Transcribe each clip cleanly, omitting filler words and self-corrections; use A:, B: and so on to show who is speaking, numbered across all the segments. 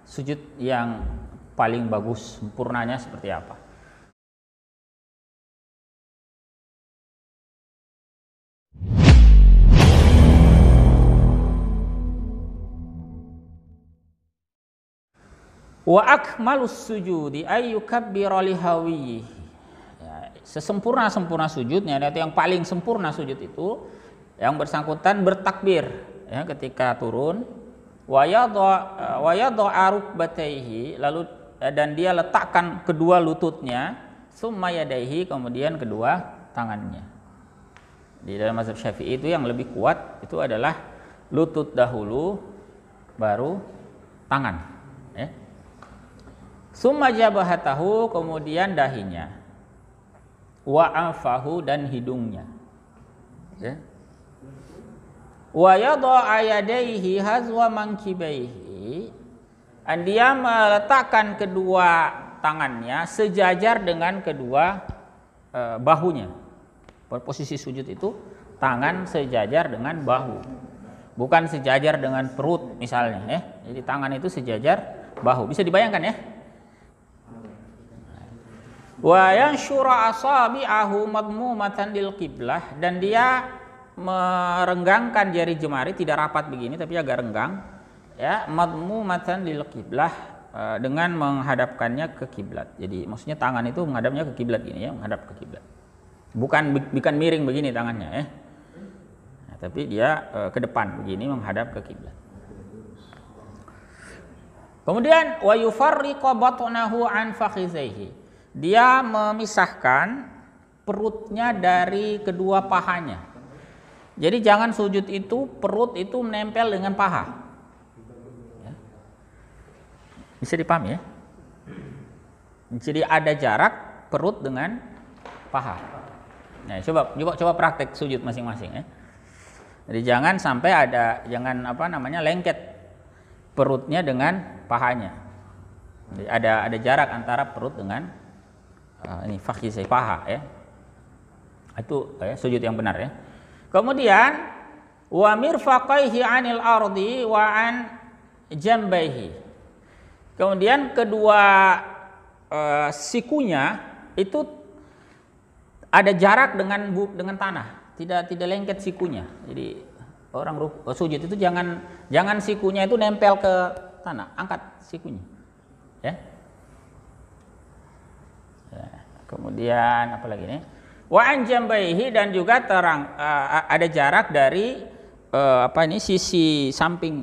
A: sujud yang paling bagus, sempurnanya seperti apa? Wa akmalus sujudi ayyukabbira lihawi. Ya, sesempurna-sempurna sujudnya, yang paling sempurna sujud itu yang bersangkutan bertakbir ya ketika turun, wa yadha rukbatayhi, lalu dan dia letakkan kedua lututnya, summa yadayhi, kemudian kedua tangannya. Di dalam mazhab Syafi'i itu yang lebih kuat itu adalah lutut dahulu baru tangan ya. Summa jabahatahu, kemudian dahinya, wa anfahu, dan hidungnya ya. Wa yadha yadayhi hazwa mankibaihi, dan dia meletakkan kedua tangannya sejajar dengan kedua bahunya. Posisi sujud itu tangan sejajar dengan bahu, bukan sejajar dengan perut misalnya ya. Jadi tangan itu sejajar bahu, bisa dibayangkan ya. Wa yanshura asabi'ahu madmumatan lil qiblah, dan dia merenggangkan jari jemari, tidak rapat begini tapi agak renggang ya, madmumatan lil qiblah, dengan menghadapkannya ke kiblat. Jadi maksudnya tangan itu menghadapnya ke kiblat gini ya, menghadap ke kiblat. Bukan miring begini tangannya ya. Nah, tapi dia ke depan begini menghadap ke kiblat. Kemudian wa yufarriqu batnahu an fakhizaihi. Dia memisahkan perutnya dari kedua pahanya. Jadi jangan sujud itu perut itu menempel dengan paha. Bisa dipahami ya? Jadi ada jarak perut dengan paha. Nah, coba praktek sujud masing-masing ya. Jadi jangan sampai jangan lengket perutnya dengan pahanya. Jadi ada jarak antara perut dengan ini fakhizai, paha ya. Itu sujud yang benar ya. Kemudian wa mirfaqaihi 'anil ardi wa an jambaihi. Kemudian kedua sikunya itu ada jarak dengan tanah, tidak lengket sikunya. Jadi orang sujud itu jangan sikunya itu nempel ke tanah, angkat sikunya ya. Kemudian apa lagi nih? Wa an jambaihi, dan juga ada jarak dari sisi samping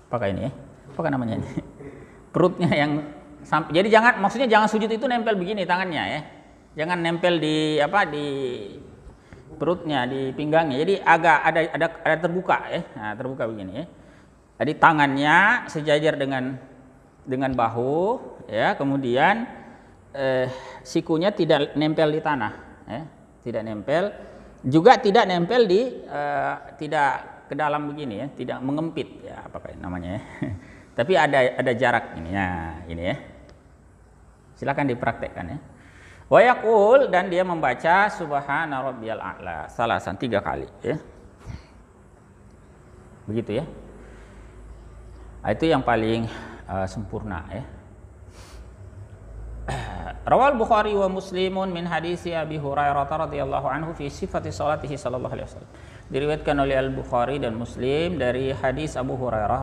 A: apakah ini ya? Apakah namanya ini? Perutnya yang jadi maksudnya jangan sujud itu nempel begini tangannya ya. Jangan nempel di perutnya, di pinggangnya. Jadi agak ada terbuka ya. Nah, terbuka begini ya. Jadi tangannya sejajar dengan bahu ya, kemudian sikunya tidak nempel di tanah ya. Tidak nempel, juga tidak nempel tidak ke dalam begini ya, tidak mengempit ya, apakah namanya ya. Tapi ada jarak ini ya, ini ya. Silakan dipraktekkan ya. Wa yaqul, dan dia membaca subhana rabbiyal a'la salasan 3 kali ya. Begitu ya. Nah, itu yang paling sempurna ya. Rawal Bukhari wa Muslimun min hadisi Abi Hurairah radhiyallahu anhu fi sifati salatihi sallallahu alaihi wasallam. Diriwayatkan oleh Al-Bukhari dan Muslim dari hadis Abu Hurairah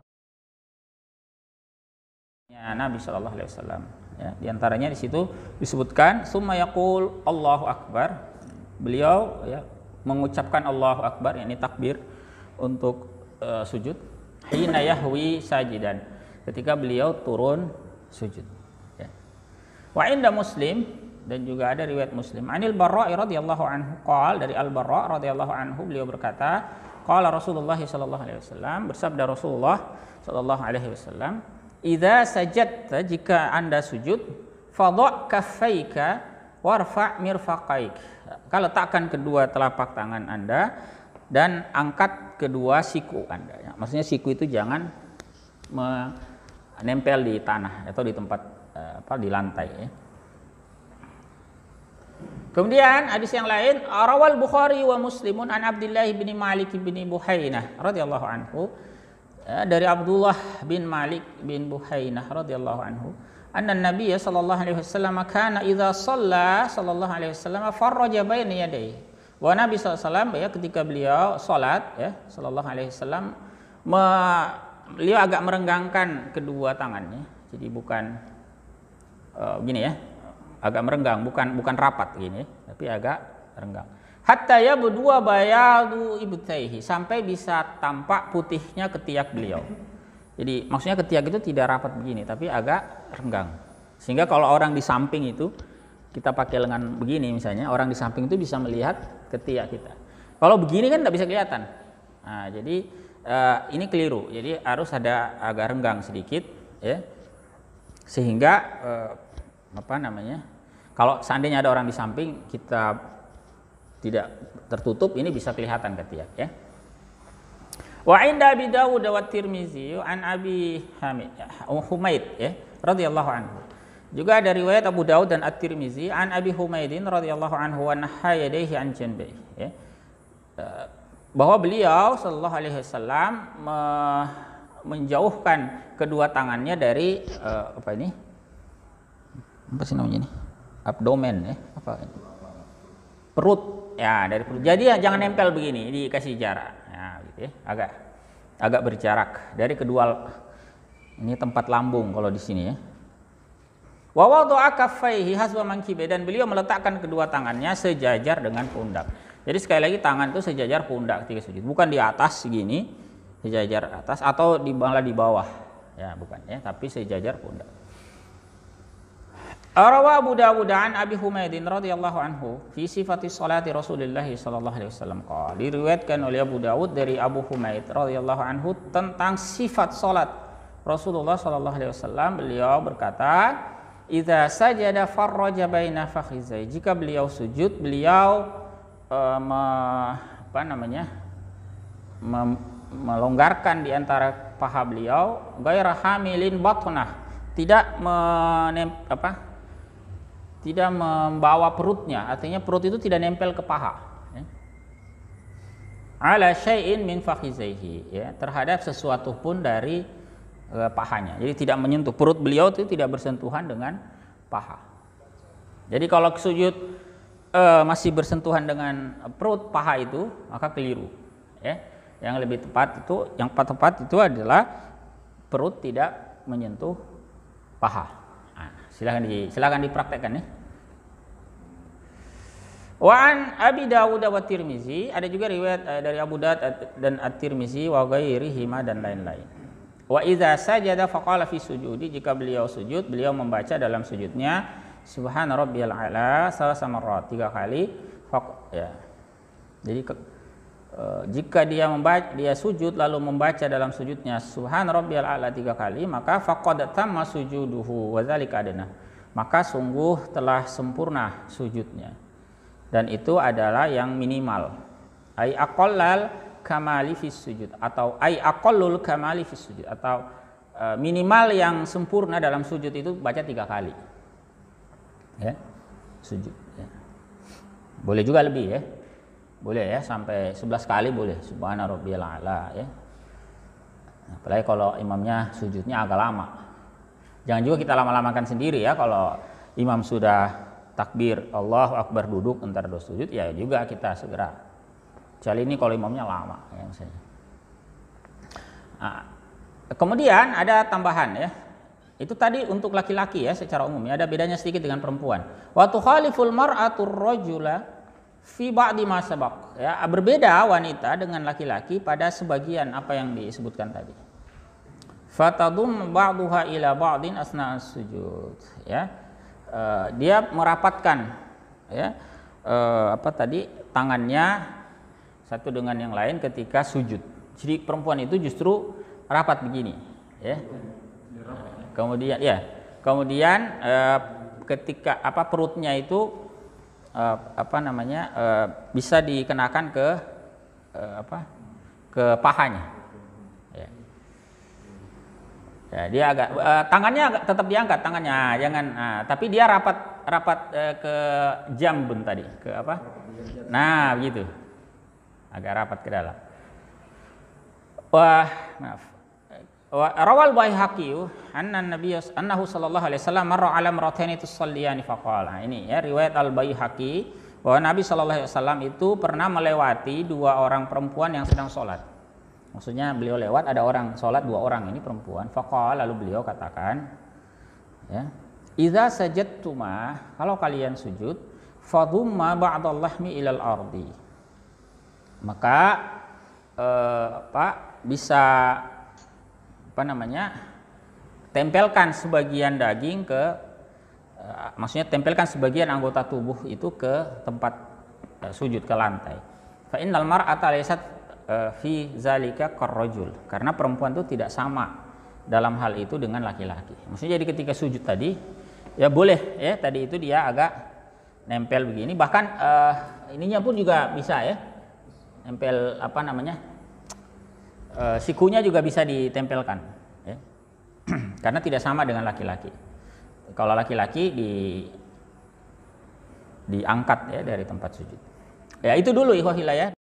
A: Nabi sallallahu alaihi wasallam ya. Di antaranya di situ disebutkan summa yaqul Allahu akbar. Beliau ya mengucapkan Allahu akbar, yakni takbir untuk sujud, hina yahwi sajidan, ketika beliau turun sujud. Wa inda Muslim, dan juga ada riwayat Muslim, anil Barra radhiyallahu anhu qala, dari Al Barra radhiyallahu anhu beliau berkata, qala Rasulullah sallallahu alaihi wasallam, bersabda Rasulullah sallallahu alaihi wasallam, idza sajadta, jika Anda sujud, fadha kaffaika warfa' mirfaqaik, letakkan kedua telapak tangan Anda dan angkat kedua siku Anda ya. Maksudnya siku itu jangan menempel di tanah atau di tempat di lantai ya. Kemudian hadis yang lain, rawal Bukhari wa Muslimun an Abdullah bin Malik bin Buhainah radhiyallahu anhu, dari Abdullah bin Malik bin Buhainah radhiyallahu anhu, anna Nabi sallallahu alaihi wasallam kana idza shalla sallallahu alaihi wasallam farraja baina yadayhi. Wa Nabi sallallahu ya ketika beliau salat ya sallallahu alaihi wasallam beliau agak merenggangkan kedua tangannya. Jadi bukan gini ya, agak merenggang, bukan rapat gini, tapi agak renggang. Hatta ya berdua bayadu ibtaihi, sampai bisa tampak putihnya ketiak beliau. Jadi maksudnya ketiak itu tidak rapat begini, tapi agak renggang. Sehingga kalau orang di samping itu kita pakai lengan begini misalnya, orang di samping itu bisa melihat ketiak kita. Kalau begini kan tidak bisa kelihatan. Nah, jadi ini keliru. Jadi harus ada agak renggang sedikit, ya, sehingga kalau seandainya ada orang di samping kita tidak tertutup, ini bisa kelihatan ketiak, ya. Wa inda Abi Dawud wa Tirmizi an Abi Humaid ya radhiyallahu anhu. Juga dari riwayat Abu Dawud dan At-Tirmizi an Abi Humaidin radhiyallahu anhu wa nahayadaihi an janbi, ya. Bahwa beliau sallallahu alaihi wasallam menjauhkan kedua tangannya dari apa sih namanya ini? Abdomen, ya, apa ini? Perut. Ya, dari perut. Jadi ya, jangan nempel begini, dikasih jarak. Ya, gitu ya. Agak berjarak dari kedua, ini tempat lambung kalau di sini, ya. Wa wada'a kaffaihi hasba mankibi, dan beliau meletakkan kedua tangannya sejajar dengan pundak. Jadi sekali lagi tangan itu sejajar pundak ketika sujud, bukan di atas segini, sejajar atas atau malah di bawah. Ya, bukan, ya, tapi sejajar pundak. Rawa Abu Dawud an Abi Humaidin radhiyallahu anhu fi sifati sholati Rasulullah sallallahu alaihi wasallam qala, diriwayatkan oleh Abu Dawud dari Abu Humaid radhiyallahu anhu tentang sifat salat Rasulullah sallallahu alaihi wasallam. Beliau berkata, idza sajada farraja baina fakhizai, jika beliau sujud beliau melonggarkan di antara paha beliau, ghaira hamilin batnah, tidak membawa perutnya, artinya perut itu tidak nempel ke paha, ya. Ala syai'in min fakhizaihi, ya, terhadap sesuatu pun dari pahanya. Jadi tidak menyentuh, perut beliau itu tidak bersentuhan dengan paha. Jadi kalau sujud masih bersentuhan dengan perut paha itu, maka keliru, ya. Yang lebih tepat itu, yang tepat itu adalah perut tidak menyentuh paha. Silakan dipraktekkan, ya. Wa an Abi Dawud wa Tirmizi, ada juga riwayat dari Abu Dawud dan At-Tirmizi wa ghairihima dan lain-lain. Wa idza sajada faqala fi sujudi, jika beliau sujud beliau membaca dalam sujudnya subhana rabbiyal a'la salasa marrat, 3 kali, ya. Jadi jika dia sujud lalu membaca dalam sujudnya subhana rabbiyal a'la 3 kali, maka faqad tamma sujuduhu wa dzalika adna, maka sungguh telah sempurna sujudnya, dan itu adalah yang minimal. Ai aqallal kamali fis sujud, atau ai aqallul kamali fis sujud, atau minimal yang sempurna dalam sujud itu baca 3 kali, ya, sujud, ya. Boleh juga lebih, ya. Boleh, ya, sampai 11 kali boleh subhana rabbiyal a'la, ya. Apalagi kalau imamnya sujudnya agak lama. Jangan juga kita lama-lamakan sendiri, ya. Kalau imam sudah takbir Allahu Akbar duduk entar sujud, ya juga kita segera. Kecuali ini kalau imamnya lama, ya, misalnya. Nah, kemudian ada tambahan, ya. Itu tadi untuk laki-laki, ya, secara umum, ya. Ada bedanya sedikit dengan perempuan. Wa tukhaliful mar'atur rajula fi ba'di ma sabaq, ya, berbeda wanita dengan laki-laki pada sebagian apa yang disebutkan tadi. Fatadum ba'duha ila ba'din asna sujud, ya. Dia merapatkan, ya, tangannya satu dengan yang lain ketika sujud. Jadi perempuan itu justru rapat begini, ya. Kemudian ketika perutnya itu bisa dikenakan ke pahanya, ya. Ya, dia agak tangannya tetap diangkat tangannya, jangan, tapi dia rapat ke jambun tadi, ke apa? Nah, begitu, agak rapat ke dalam. Wah, maaf. rawal Baihaqi annahu sallallahu alaihi wasallam marra ala imrataini tusalliyani faqala. Ini ya riwayat Al Baihaqi bahwa Nabi sallallahu alaihi wasallam itu pernah melewati dua orang perempuan yang sedang sholat. Maksudnya beliau lewat, ada orang sholat, dua orang ini perempuan. Faqala, lalu beliau katakan, ya, idza sajadtuma, kalau kalian sujud, fadhumma ba'dal lahmi ilal ardi. Maka bisa tempelkan sebagian daging ke maksudnya tempelkan sebagian anggota tubuh itu ke tempat sujud, ke lantai. Fa innal mar'ata laysat fi zalika karrajul, karena perempuan itu tidak sama dalam hal itu dengan laki-laki. Maksudnya jadi ketika sujud tadi ya boleh ya, tadi itu dia agak nempel begini, bahkan ininya pun juga bisa ya, nempel sikunya juga bisa ditempelkan ya. Karena tidak sama dengan laki-laki. Kalau laki-laki diangkat ya dari tempat sujud. Ya itu dulu ikhwah hilayah.